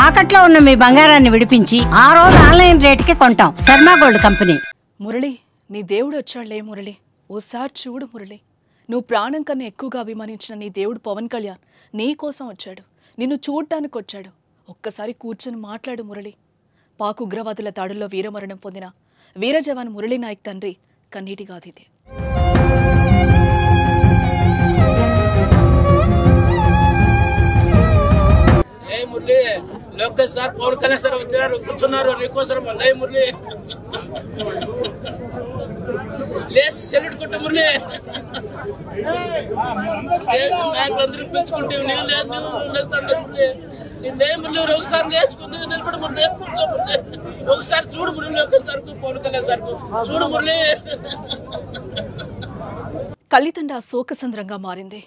తాకట్లో ఉన్న మీ బంగారాన్ని విడిపించి ఆ రోజు ఆన్లైన్ రేటుకి కొంటాం. Sharma gold company. మురళి, నీ దేవుడు వచ్చాడులే మురళి. ఓసారి చూడు మురళి, నువ్వు ప్రాణం కన్నా ఎక్కువగా అభిమానించిన నీ దేవుడు పవన్ కళ్యాణ్ నీ కోసం వచ్చాడు. నిన్ను చూడటానికి వచ్చాడు. ఒక్కసారి కూర్చొని మాట్లాడు మురళి. పాక్ ఉగ్రవాదుల దాడుల్లో వీరమరణం పొందిన వీర జవాన్ మురళీ నాయక్ తండ్రి కన్నీటి గాథిదే. మురళి, లోకేష్ సార్ పవన్ కళ్యాణ్ సార్ వచ్చారు, కూర్చున్నారు నీకోసం. లే మురళి, లేస్ సెల్యూట్ కొట్టు మురళి. నాయకులందరూ పిలుచుకుంటే నీవు లేదు, నువ్వు లేస్తాడు మురళి. నిన్నే మురళి ఒకసారి లేచుకుంది నిలబడి మురళి, కూర్చో మురళి. ఒకసారి చూడు మురళి, లోకేష్ సార్ పవన్ కళ్యాణ్ సార్ చూడు మురళి. కల్లితండ శోకసంద్రంగా మారింది.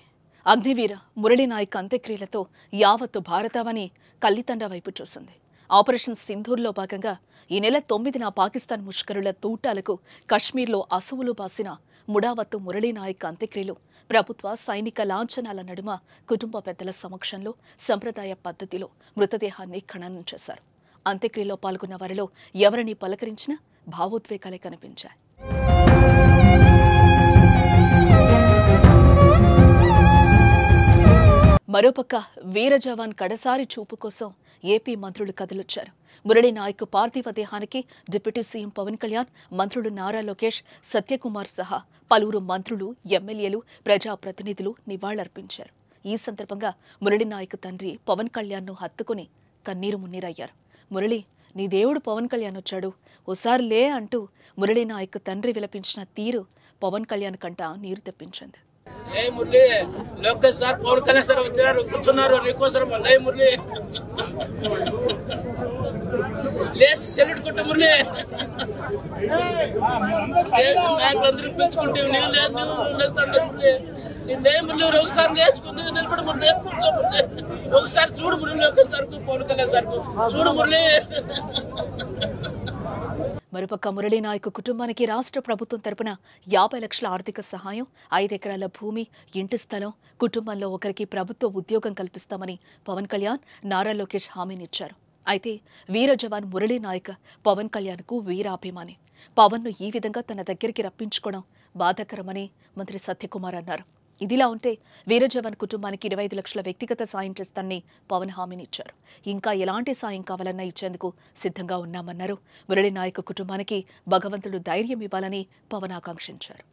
అగ్నివీర మురళీ నాయక్ అంత్యక్రియలతో యావత్తు భారతావని కల్లితండ వైపు చూసింది. ఆపరేషన్ సింధూర్లో భాగంగా ఈ నెల 9న పాకిస్తాన్ ముష్కరుల తూటాలకు కశ్మీర్లో అసువులు బాసిన ముడావత్తు మురళీ నాయక్ అంత్యక్రియలు ప్రభుత్వ సైనిక లాంఛనాల నడుమ కుటుంబ పెద్దల సమక్షంలో సంప్రదాయ పద్ధతిలో మృతదేహాన్ని ఖననం చేశారు. అంత్యక్రియలో పాల్గొన్న వారిలో ఎవరిని పలకరించినా భావోద్వేగాలే కనిపించాయి. మరోపక్క వీర జవాన్ కడసారి చూపు కోసం ఏపీ మంత్రులు కదిలొచ్చారు. మురళీ నాయక్ పార్థివ దేహానికి డిప్యూటీ సీఎం పవన్ కళ్యాణ్, మంత్రులు నారా లోకేష్, సత్యకుమార్ సహా పలువురు మంత్రులు, ఎమ్మెల్యేలు, ప్రజాప్రతినిధులు నివాళులర్పించారు. ఈ సందర్భంగా మురళీ నాయక్ తండ్రి పవన్ కళ్యాణ్ను హత్తుకుని కన్నీరు మున్నీరయ్యారు. మురళి, నీ దేవుడు పవన్ కళ్యాణ్ వచ్చాడు, ఓసారి లే అంటూ మురళీ నాయక్ తండ్రి విలపించిన తీరు పవన్ కళ్యాణ్ కంట నీరు తెప్పించింది. లే మురళి, లోకేష్ సార్ పవన్ కళ్యాణ్ సార్ వచ్చారు, కూర్చున్నారు నీకోసం. లే మురళి, లేస్ సెల్యూట్ కొట్టు మురళి. నాయకులందరూ పిలుచుకుంటే నీవు లేదు, నువ్వు లేస్తాడు మురళి. నిన్నే మురళి ఒకసారి లేచుకుంది నిలబడి మురళి, కూర్చో మురళి. ఒకసారి చూడు మురళి, లోకేష్ సార్ పవన్ కళ్యాణ్ సార్ చూడు మురళి. మరోపక్క మురళీ నాయక్ కుటుంబానికి రాష్ట్ర ప్రభుత్వం తరపున 50 లక్షల ఆర్థిక సహాయం, 5 ఎకరాల భూమి, ఇంటి స్థలం, కుటుంబంలో ఒకరికి ప్రభుత్వ ఉద్యోగం కల్పిస్తామని పవన్ కళ్యాణ్, నారా లోకేష్ హామీనిచ్చారు. అయితే వీర జవాన్ మురళీ నాయక్ పవన్ కళ్యాణ్కు వీరాభిమాని. పవన్ను ఈ విధంగా తన దగ్గరికి రప్పించుకోవడం బాధాకరమని మంత్రి సత్యకుమార్ అన్నారు. ఇదిలా ఉంటే వీర జవాన్ కుటుంబానికి 25 లక్షల వ్యక్తిగత సాయం చేస్తానని పవన్ హామీనిచ్చారు. ఇంకా ఎలాంటి సాయం కావాలన్నా ఇచ్చేందుకు సిద్ధంగా ఉన్నామన్నారు. మురళీ నాయక్ కుటుంబానికి భగవంతుడు ధైర్యం ఇవ్వాలని పవన్ ఆకాంక్షించారు.